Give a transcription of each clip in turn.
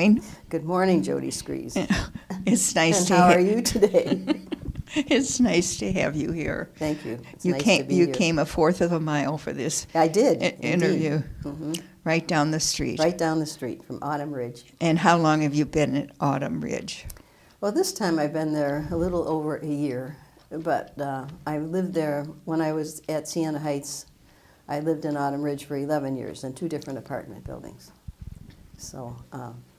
Ewing. Good morning, Jody Screes. It's nice And to how are you today? It's nice to have you here. Thank you. It's You nice came to be you here. came a fourth of a mile for this I did. interview. Mhm. Right down the street. Right down the street from Autumn Ridge. And how long have you been at Autumn Ridge? Well, this time I've been there a little over a year, but I lived there when I was at Siena Heights. I lived in Autumn Ridge for 11 years in 2 different apartment buildings. So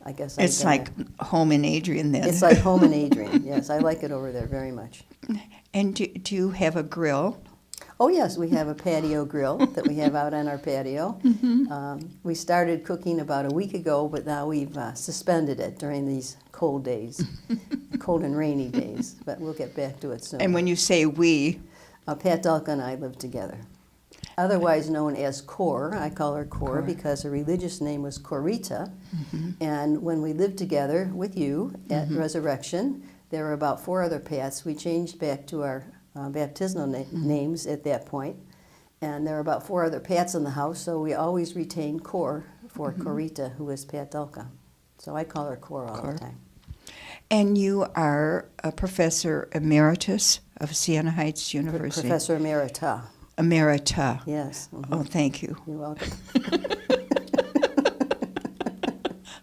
I guess I've It's been like there. home in Adrian then. It's like home in Adrian. Yes, I like it over there very much. And do you have a grill? Oh yes, we have a patio grill that we have out on our patio. We started cooking about a week ago, but now we've suspended it during these cold days, cold and rainy days. But we'll get back to it soon. And when you say we, Pat Dulka and I live together, otherwise known as Cor. I call her Cor because her religious name was Corita. And when we lived together with you at Resurrection, there were about 4 other Pats. We changed back to our baptismal names at that point. And there were about 4 other Pats in the house, so we always retained Cor for Corita, who is Pat Dulka. So I call her Cor all the time. and you are a professor emeritus of Siena Heights University. Professor Emerita. Emerita. Yes. Oh, thank you. You're welcome.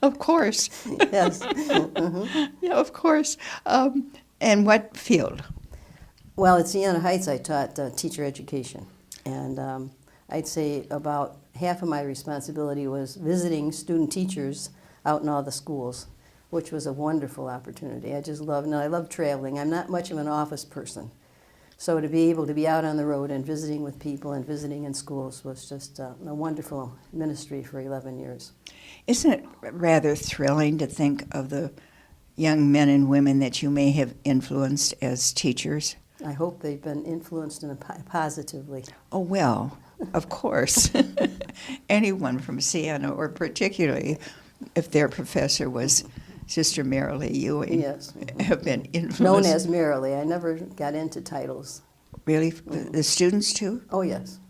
Of course. Yes. Yeah, of course. And what field? Well, at Siena Heights, I taught teacher education. And I'd say about half of my responsibility was visiting student teachers out in all the schools, which was a wonderful opportunity. I just love, and I love traveling. I'm not much of an office person. So to be able to be out on the road and visiting with people and visiting in schools was just a wonderful ministry for 11 years. Isn't it rather thrilling to think of the young men and women that you may have influenced as teachers? I hope they've been influenced positively. Oh, well, of course. Anyone from Siena, or particularly if their professor was Sister Marilee Ewing, Yes. have been influenced. Known as Marilee. I never got into titles. Really? The students too? Oh, yes.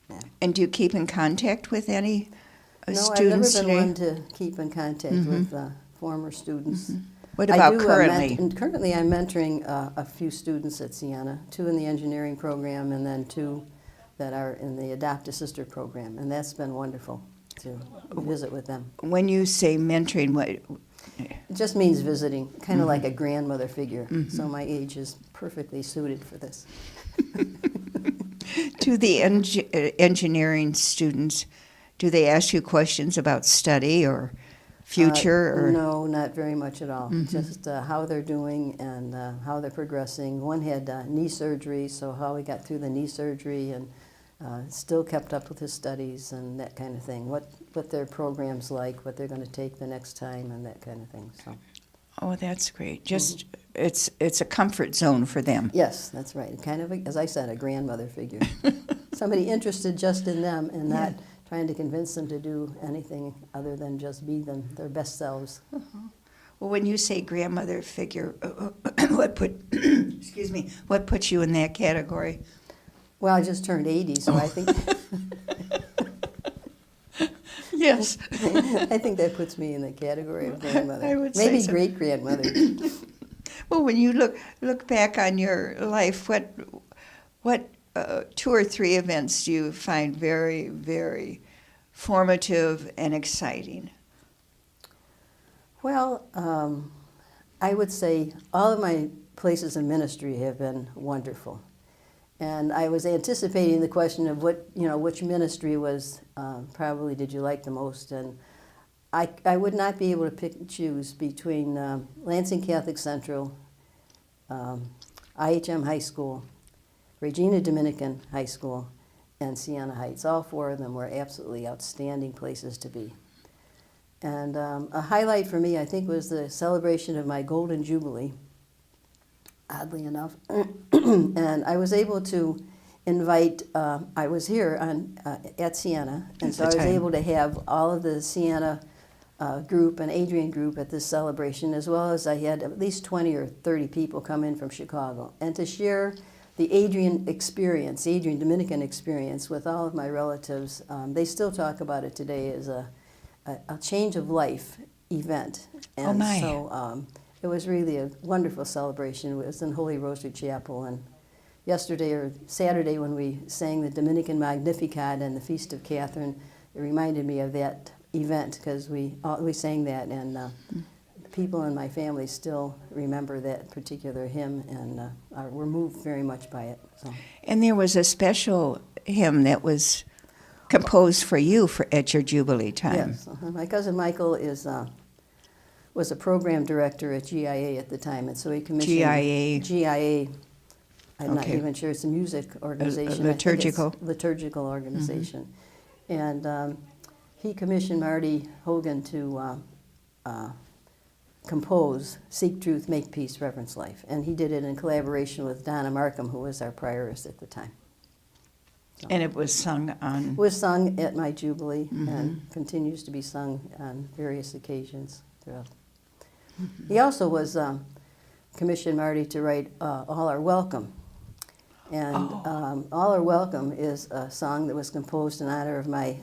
Yeah. And do you keep in contact with any No, students I've never today? been one to keep in contact with former students. What about I do, currently? Currently, I'm mentoring a few students at Siena, 2 in the engineering program and then 2 that are in the Adopt a Sister program. And that's been wonderful to visit with them. When you say mentoring, what? It just means visiting, kind of like a grandmother figure. So my age is perfectly suited for this. To the engineering students, do they ask you questions about study or future? Or? No, not very much at all. Just how they're doing and how they're progressing. One had knee surgery, so how he got through the knee surgery and still kept up with his studies and that kind of thing. What their program's like, what they're going to take the next time, and that kind of thing. So. Oh, that's great. Just it's a comfort zone for them. Yes, that's right. Kind of, as I said, a grandmother figure. Somebody interested just in them and not trying to convince them to do anything other than just be their best selves. Well, when you say grandmother figure, what what puts you in that category? Well, I just turned 80, so I think Yes. I think that puts me in the category of grandmother. I would say Maybe so. great grandmother. Well, when you look back on your life, what 2 or 3 events do you find very, very formative and exciting? Well, I would say all of my places of ministry have been wonderful. And I was anticipating the question of which ministry was probably did you like the most, and I would not be able to pick and choose between Lansing Catholic Central, IHM High School, Regina Dominican High School, and Siena Heights. All 4 of them were absolutely outstanding places to be. And a highlight for me, I think, was the celebration of my Golden Jubilee, oddly enough. And I was able to invite, I was here at Siena, and so I was able to have all of the Siena group and Adrian group at this celebration, as well as I had at least 20 or 30 people come in from Chicago, and to share the Adrian experience, Adrian Dominican experience with all of my relatives. They still talk about it today as a change of life event. And Oh, my. so it was really a wonderful celebration. It was in Holy Rosary Chapel, and yesterday or Saturday when we sang the Dominican Magnificat and the Feast of Catherine, it reminded me of that event because we sang that, and people in my family still remember that particular hymn and were moved very much by it. So. And there was a special hymn that was composed for you at your Jubilee time. Yes, my cousin Michael was a program director at GIA at the time, and so he commissioned GIA. I'm not even sure it's a music organization. Liturgical. I think it's liturgical organization, and he commissioned Marty Hogan to compose "Seek Truth, Make Peace, Reverence Life," and he did it in collaboration with Donna Markham, who was our prioress at the time. So. And it was sung on. It was sung at my Jubilee and continues to be sung on various occasions throughout. He also was commissioned Marty to write "All Are Welcome," and "All Are Welcome" is a song that was composed in honor of my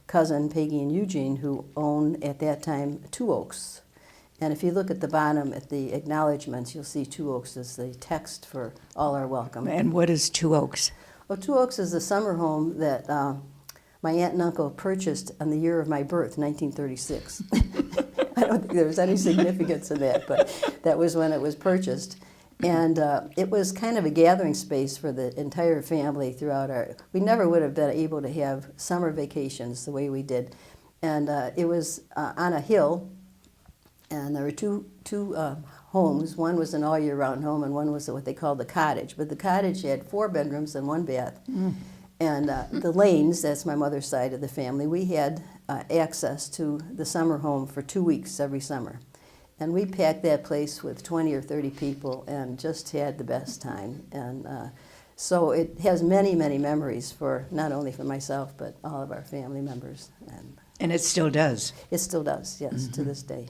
cousin Peggy and Eugene, who owned at that time Two Oaks. And if you look at the bottom at the acknowledgments, you'll see Two Oaks as the text for "All Are Welcome." And what is Two Oaks? Well, Two Oaks is a summer home that my aunt and uncle purchased on the year of my birth, 1936. I don't think there was any significance in that, but that was when it was purchased. And it was kind of a gathering space for the entire family throughout we never would have been able to have summer vacations the way we did. And it was on a hill, and there were two homes. One was an all-year-round home, and one was what they called the cottage. But the cottage had 4 bedrooms and 1 bath. And the Lanes, that's my mother's side of the family, we had access to the summer home for 2 weeks every summer. And we packed that place with 20 or 30 people and just had the best time. And so it has many, many memories for not only for myself, but all of our family members. And it still does. It still does, yes, to this day.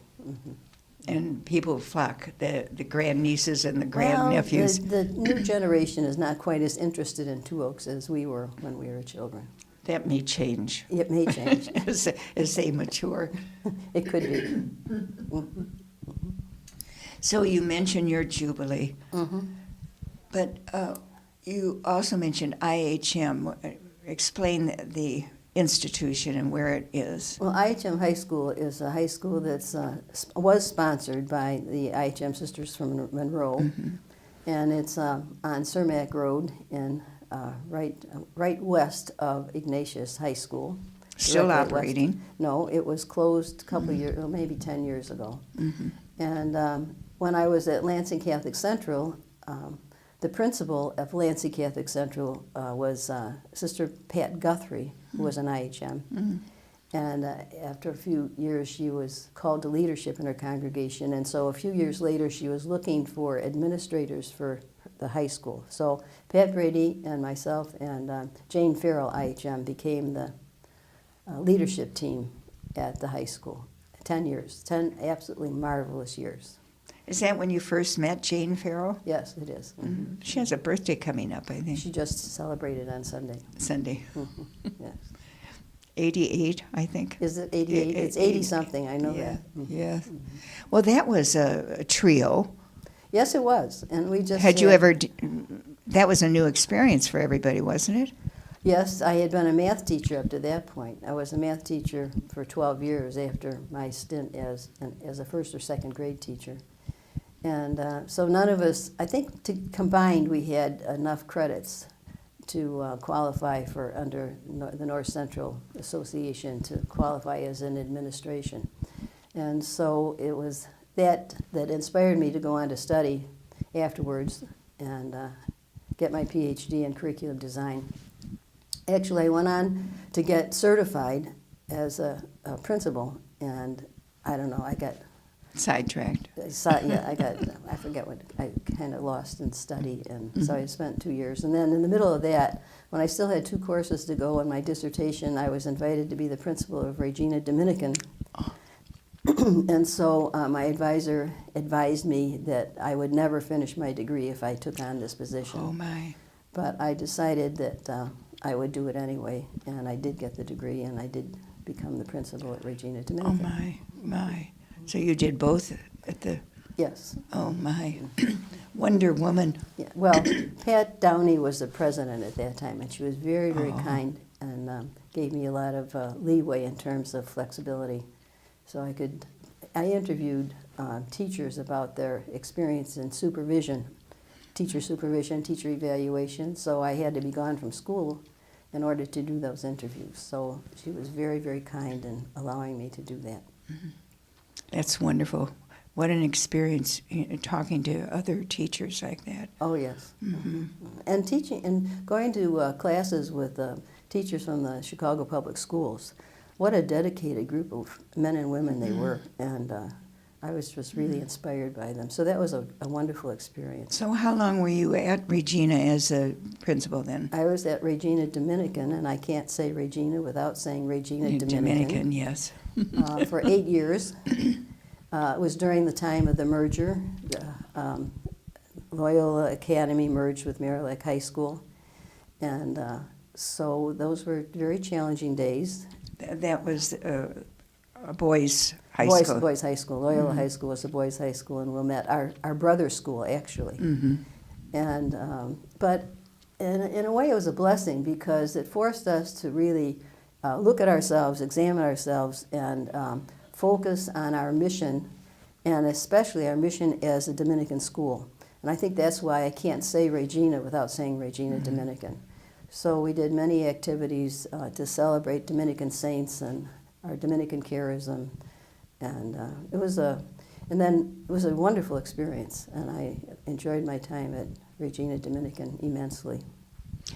And people flock, the grandnieces and the grandnephews. The new generation is not quite as interested in Two Oaks as we were when we were children. That may change It may change. as they mature. It could be. So you mentioned your Jubilee, but you also mentioned IHM. Explain the institution and where it is. Well, IHM High School is a high school that's was sponsored by the IHM Sisters from Monroe, and it's on Cermak Road in right west of Ignatius High School. Still operating? No, it was closed a couple of years, well, maybe 10 years ago. And when I was at Lansing Catholic Central, the principal of Lansing Catholic Central was Sister Pat Guthrie, who was an IHM. And after a few years, she was called to leadership in her congregation. And so a few years later, she was looking for administrators for the high school. So Pat Brady and myself and Jane Farrell, IHM, became the leadership team at the high school. 10 years, 10 absolutely marvelous years. Is that when you first met Jane Farrell? Yes, it is. She has a birthday coming up, I think. She just celebrated on Sunday. Sunday. Yes. 88, I think. Is it 88? It's 80-something, I know that. Yeah. Well, that was a trio. Yes, it was. And we just Had you ever... That was a new experience for everybody, wasn't it? Yes, I had been a math teacher up to that point. I was a math teacher for 12 years after my stint as a first or second grade teacher. And so none of us, I think combined we had enough credits to qualify for under the North Central Association to qualify as an administration. And so it was that inspired me to go on to study afterwards and get my PhD in curriculum design. Actually, I went on to get certified as a principal, and I don't know, I got sidetracked. I forget what, I kind of lost in study, and so I spent 2 years. And then in the middle of that, when I still had 2 courses to go in my dissertation, I was invited to be the principal of Regina Dominican. And so my advisor advised me that I would never finish my degree if I took on this position. Oh, my. But I decided that I would do it anyway, and I did get the degree, and I did become the principal at Regina Oh, Dominican. my. So you did both at the, Yes. oh, my. Wonder Woman. Yeah. Well, Pat Downey was the president at that time, and she was very, very Oh. kind and gave me a lot of leeway in terms of flexibility. So I interviewed teachers about their experience in supervision, teacher evaluation. So I had to be gone from school in order to do those interviews. So she was very, very kind in allowing me to do that. That's wonderful. What an experience talking to other teachers like that. Oh, yes. Mm-hmm. And teaching and going to classes with teachers from the Chicago Public Schools. What a dedicated group of men and women they were. And I was just really inspired by them. So that was a wonderful experience. So how long were you at Regina as a principal then? I was at Regina Dominican, and I can't say Regina without saying Regina Dominican. Yes. For 8 years. It was during the time of the merger. Loyola Academy merged with Marilee High School. And so those were very challenging days. That was a boys' high school. Boys' high school. Loyola High School was a boys' high school in Wilmette, our brother school, actually. Mm-hmm. And but in a way, it was a blessing because it forced us to really look at ourselves, examine ourselves, and focus on our mission, and especially our mission as a Dominican school. And I think that's why I can't say Regina without saying Regina Dominican. So we did many activities to celebrate Dominican saints and our Dominican charism, and it was a wonderful experience, and I enjoyed my time at Regina Dominican immensely.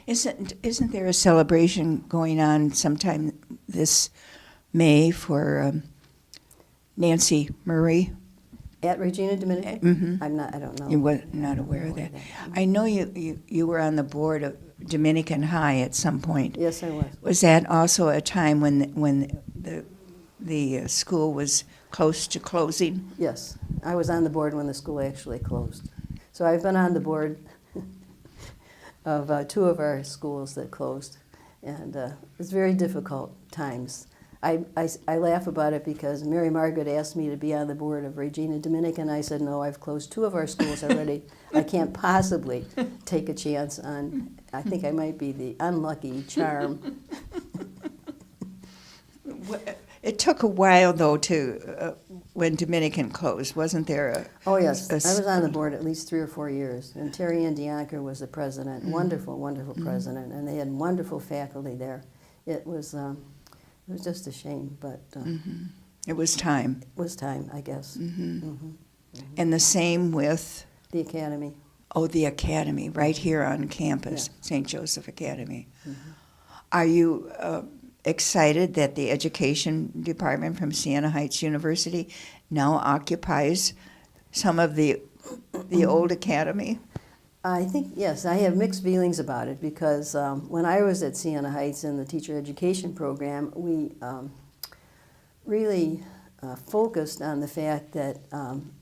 Isn't there a celebration going on sometime this May for Nancy Murray? At Regina Dominican? Mm-hmm. I don't know. You were not aware of that. I know you were on the board of Dominican High at some point. Yes, I was. Was that also a time when the school was close to closing? Yes, I was on the board when the school actually closed. So I've been on the board of 2 of our schools that closed, and it's very difficult times. I laugh about it because Mary Margaret asked me to be on the board of Regina Dominican. I said, no, I've closed 2 of our schools already. I can't possibly take a chance on, I think I might be the unlucky charm. It took a while, though, to when Dominican closed. Wasn't there Oh, yes. I was on the board at least 3 or 4 years. And Terry Ann Dianker was the president. Wonderful, wonderful president. And they had wonderful faculty there. It was just a shame, but it was time. it was time, I guess. And the same with The academy. the academy right here on campus, St. Joseph Academy. Are you excited that the education department from Siena Heights University now occupies some of the old academy? I think, yes, I have mixed feelings about it because when I was at Siena Heights in the teacher education program, we really focused on the fact that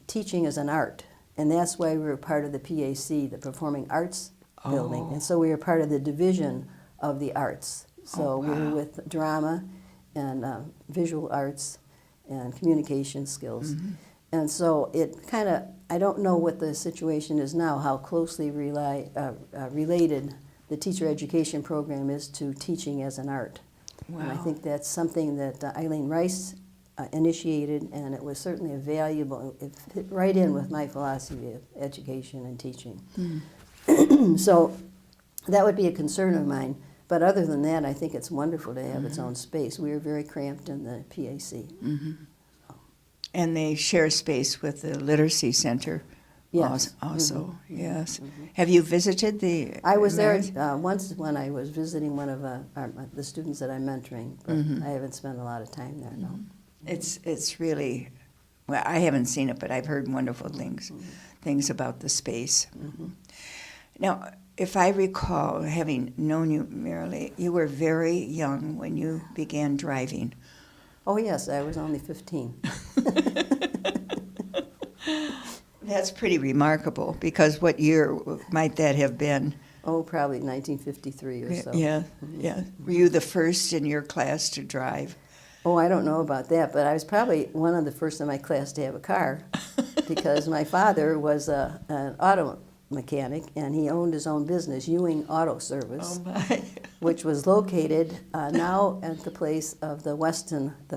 teaching is an art, and that's why we were part of the PAC, the Performing Arts Building, and so we were part of the division of the arts. So we were with drama and visual arts and communication skills. And so it kind of, I don't know what the situation is now, how closely related the teacher education program is to teaching as an art. Wow. And I think that's something that Eileen Rice initiated, and it was certainly a valuable, it fit right in with my philosophy of education and teaching. So that would be a concern of mine. But other than that, I think it's wonderful to have its own space. We were very cramped in the PAC. And they share space with the Literacy Center. Yes. Also, yes. Have you visited the? I was there once when I was visiting one of the students that I'm mentoring, but I haven't spent a lot of time there, no. It's really, well, I haven't seen it, but I've heard wonderful things about the space. Now, if I recall, having known you, Marilee, you were very young when you began driving. Oh, yes, I was only 15. That's pretty remarkable, because what year might that have been? Oh, probably 1953 or so. Yeah, yeah. Were you the first in your class to drive? Oh, I don't know about that, but I was probably one of the first in my class to have a car because my father was an auto mechanic, and he owned his own business, Ewing Auto Service, Oh, my. which was located now at the place of the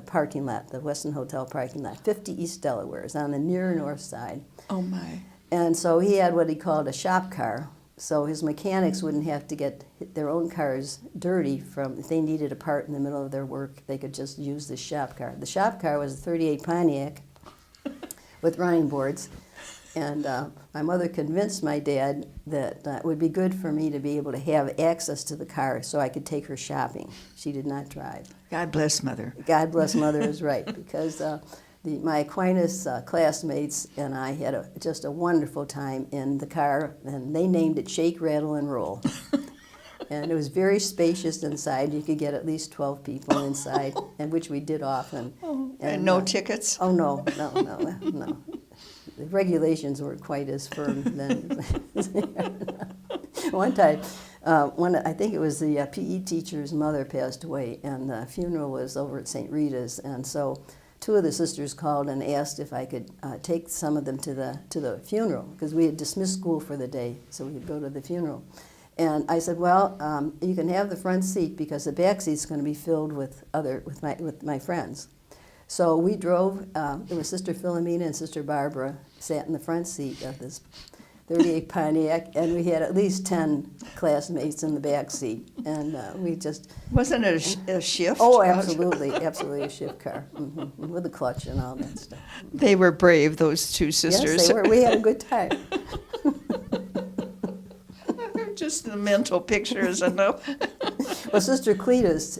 parking lot, the Westin Hotel parking lot, 50 East Delaware. It's on the near north side. Oh, my. And so he had what he called a shop car, so his mechanics wouldn't have to get their own cars dirty if they needed a part in the middle of their work, they could just use the shop car. The shop car was a 38 Pontiac with running boards, and my mother convinced my dad that it would be good for me to be able to have access to the car so I could take her shopping. She did not drive. God bless Mother. God bless Mother is right, because my Aquinas classmates and I had just a wonderful time in the car, and they named it Shake, Rattle, and Roll. And it was very spacious inside. You could get at least 12 people inside, and which we did often. And no tickets? Oh, no. The regulations weren't quite as firm then. One time, I think it was the PE teacher's mother passed away, and the funeral was over at St. Rita's, and so two of the sisters called and asked if I could take some of them to the funeral, because we had dismissed school for the day, so we could go to the funeral. And I said, well, you can have the front seat because the back seat's going to be filled with my friends. So we drove. It was Sister Philomena and Sister Barbara sat in the front seat of this 38 Pontiac, and we had at least 10 classmates in the back seat, and we just... Wasn't it a shift? Oh, absolutely a shift car, with a clutch and all that stuff. They were brave, those two sisters. Yes, they were. We had a good time. Just the mental picture is enough. Well, Sister Cletus,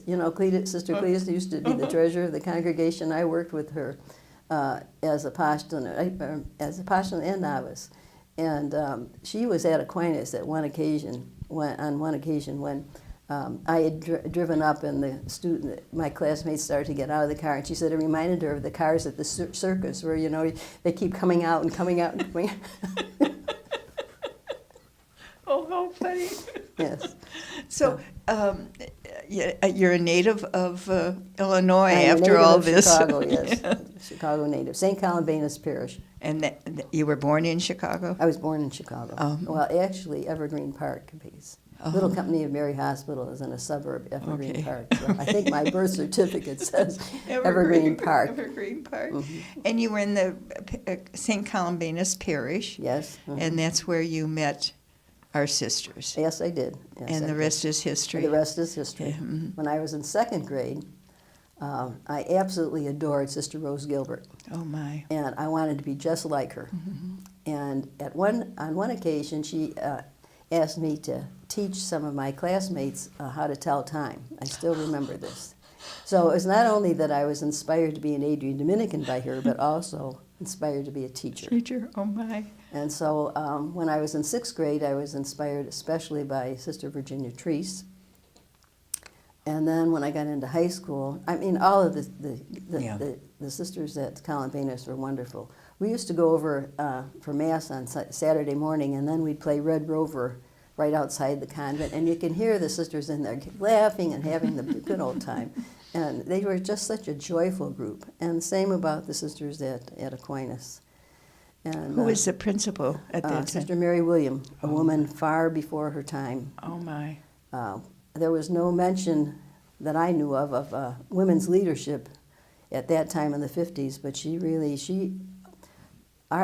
Sister Cletus used to be the treasurer of the congregation. I worked with her as a postulant and novice. And she was at Aquinas on one occasion when I had driven up and my classmates started to get out of the car, and she said it reminded her of the cars at the circus where, they keep coming out and coming out and coming out. Oh, how funny. Yes. So, you're a native of Illinois I'm after a native all of this. Chicago, yes. Chicago native. St. Columbanus Parish. And you were born in Chicago? I was born in Chicago. Well, actually, Evergreen Park. Little Company of Mary Hospital is in a suburb, Evergreen Park. So I think my birth certificate says Evergreen Park. Evergreen Park. And you were in the St. Columbanus Parish. Yes. And that's where you met our sisters. Yes, I did. Yes, and the rest is history. The rest is history. When I was in second grade, I absolutely adored Sister Rose Gilbert. Oh, my. And I wanted to be just like her. And on one occasion, she asked me to teach some of my classmates how to tell time. I still remember this. So it was not only that I was inspired to be an Adrian Dominican by her, but also inspired to be a teacher. Oh, my. And so when I was in sixth grade, I was inspired especially by Sister Virginia Treese. And then when I got into high school, I mean, all of the sisters at Columbanus were wonderful. We used to go over for Mass on Saturday morning, and then we'd play Red Rover right outside the convent. And you can hear the sisters in there laughing and having the good old time. And they were just such a joyful group. And same about the sisters at Aquinas. And, Who was the principal at that time? Sister Mary William, a woman far before her time. Oh, my. There was no mention that I knew of women's leadership at that time in the 50s, but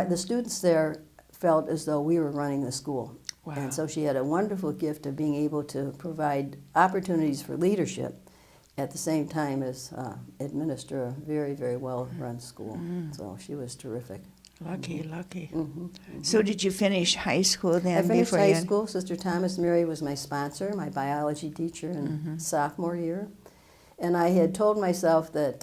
the students there felt as though we were running the school. Wow. And so she had a wonderful gift of being able to provide opportunities for leadership at the same time as administer a very, very well-run school. So she was terrific. Lucky. So did you finish high school then? I finished high school. Sister Thomas Mary was my sponsor, my biology teacher in sophomore year. And I had told myself that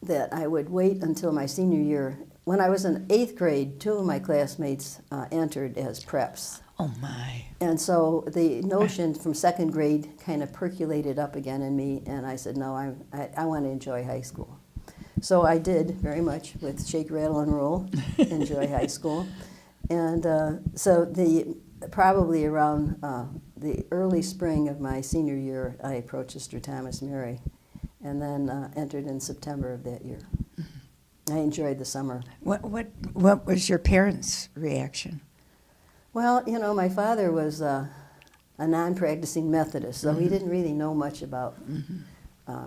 that I would wait until my senior year. When I was in 8th grade, 2 of my classmates entered as preps. Oh, my. And so the notion from 2nd grade kind of percolated up again in me, and I said, no, I want to enjoy high school. So I did very much with Shake, Rattle, and Roll, enjoy high school. And so probably around the early spring of my senior year, I approached Sister Thomas Mary and then entered in September of that year. I enjoyed the summer. What was your parents' reaction? Well, you know, my father was a non-practicing Methodist, so he didn't really know much about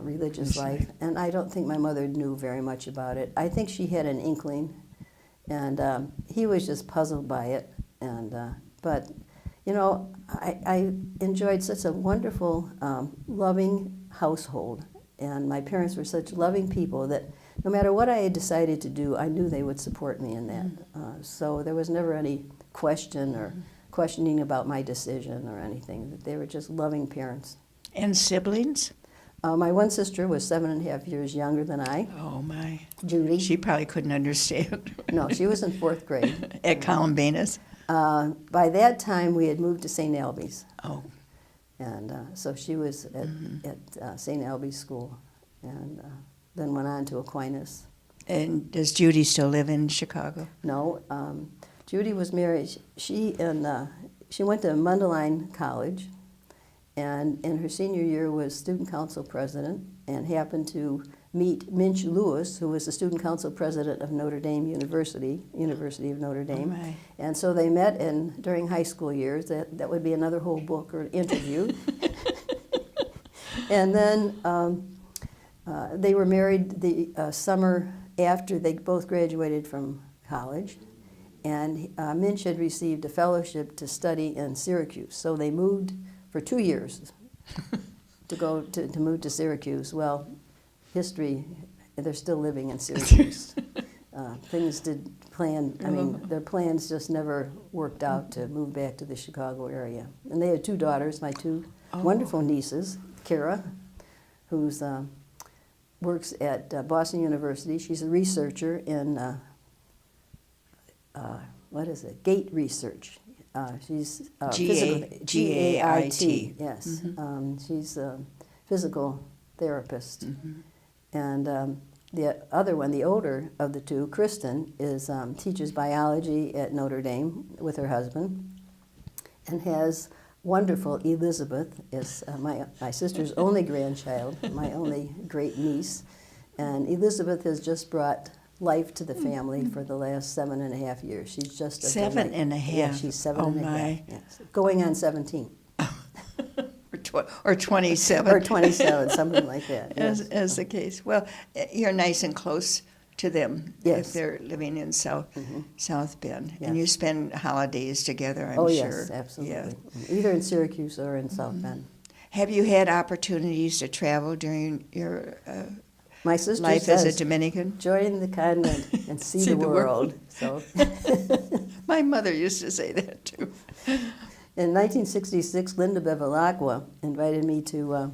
religious life, and I don't think my mother knew very much about it. I think she had an inkling, and he was just puzzled by it. And but, you know, I enjoyed such a wonderful, loving household, and my parents were such loving people that no matter what I had decided to do, I knew they would support me in that. So there was never any question or questioning about my decision or anything. They were just loving parents. And siblings? My one sister was 7.5 years younger than I. Oh, my. Judy. She probably couldn't understand. No, she was in 4th grade. At Columbanus? By that time, we had moved to St. Albie's. Oh. And so she was at St. Albie's School, and then went on to Aquinas. And does Judy still live in Chicago? No, Judy was married. She went to Mundelein College, and in her senior year was student council president, and happened to meet Minch Lewis, who was the student council president of Notre Dame University of Notre Dame. Oh, my. And so they met during high school years. That would be another whole book or interview. And then they were married the summer after they both graduated from college. And Minch had received a fellowship to study in Syracuse. So they moved for 2 years to move to Syracuse. Well, history, they're still living in Syracuse. Things their plans just never worked out to move back to the Chicago area. And they had 2 daughters, my 2 wonderful nieces, Kara, who's works at Boston University. She's a researcher in, gait research. She's GAIT. Yes. She's a physical therapist. And the other one, the older of the 2, Kristen, teaches biology at Notre Dame with her husband, and has wonderful Elizabeth, is my sister's only grandchild, my only great niece. And Elizabeth has just brought life to the family for the last 7.5 years. She's just a 7.5. Yeah, she's 7.5. Oh, my. Yes. Going on 17. Or 27. Or 27, something like that. Yes. As the case. Well, you're nice and close to them Yes. if they're living in South Bend. Yes. And you spend holidays together, I'm Oh, sure. yes, absolutely. Yeah. Either in Syracuse or in South Bend. Have you had opportunities to travel during your My sister life says, as a Dominican? join the convent and see the world. So, My mother used to say that too. in 1966, Linda Bevilacqua invited me to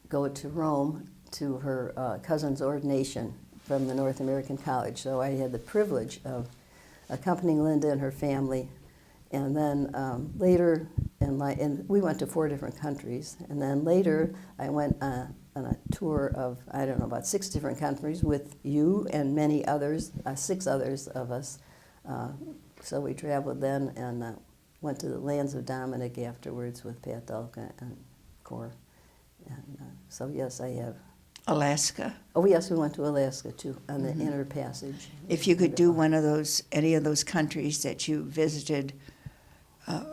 go to Rome to her cousin's ordination from the North American College. So I had the privilege of accompanying Linda and her family. And then later, and we went to 4 different countries. And then later, I went on a tour of, I don't know, about 6 different countries with you and many others, 6 others of us. So we traveled then and went to the lands of Dominic afterwards with Pat Dulka and Cor. And so yes, I have. Alaska. Oh yes, we went to Alaska too, on the Inner Passage. If you could do any of those countries that you visited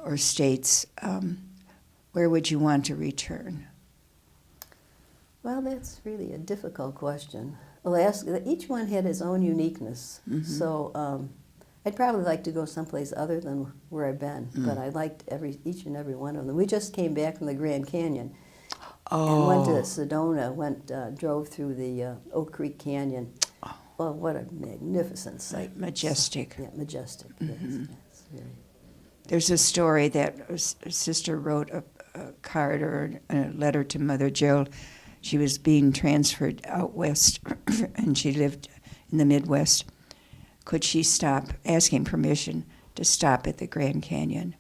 or states, where would you want to return? Well, that's really a difficult question. Alaska, each one had its own uniqueness. So I'd probably like to go someplace other than where I've been, but I liked each and every one of them. We just came back from the Grand Canyon and went to Sedona, drove through the Oak Creek Canyon. Oh, what a magnificent sight. Majestic. Yeah, majestic. Yes, very. There's a story that a sister wrote a card or a letter to Mother Gerald. She was being transferred out west, and she lived in the Midwest. Could she stop, asking permission to stop at the Grand Canyon?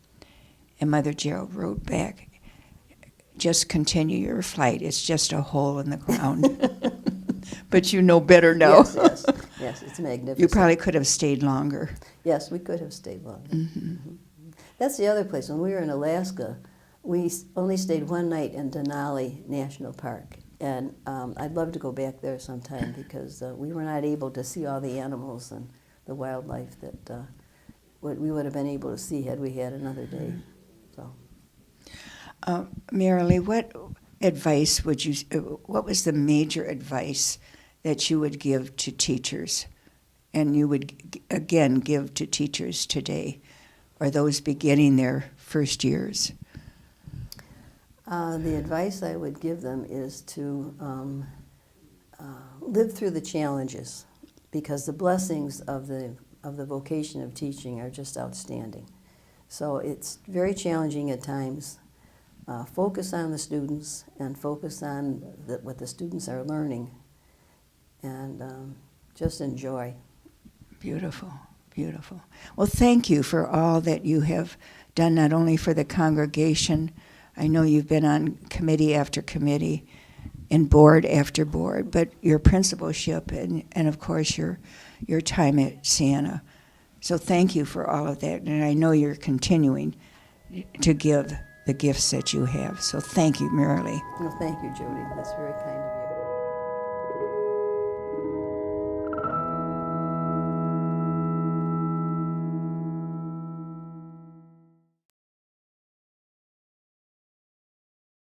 And Mother Gerald wrote back, just continue your flight. It's just a hole in the ground. But you know better now. Yes, it's magnificent. You probably could have stayed longer. Yes, we could have stayed longer. That's the other place. When we were in Alaska, we only stayed one night in Denali National Park. And I'd love to go back there sometime because we were not able to see all the animals and the wildlife that what we would have been able to see had we had another day. So, Marilee, what advice would you? What was the major advice that you would give to teachers, and you would again give to teachers today, or those beginning their first years? the advice I would give them is to live through the challenges, because the blessings of the vocation of teaching are just outstanding. So it's very challenging at times. Focus on the students and focus on what the students are learning, and just enjoy. Beautiful, beautiful. Well, thank you for all that you have done, not only for the congregation. I know you've been on committee after committee and board after board, but your principalship and of course your time at Siena. So thank you for all of that, and I know you're continuing to give the gifts that you have. So thank you, Marilee. Well, thank you, Jody. That's very kind of you.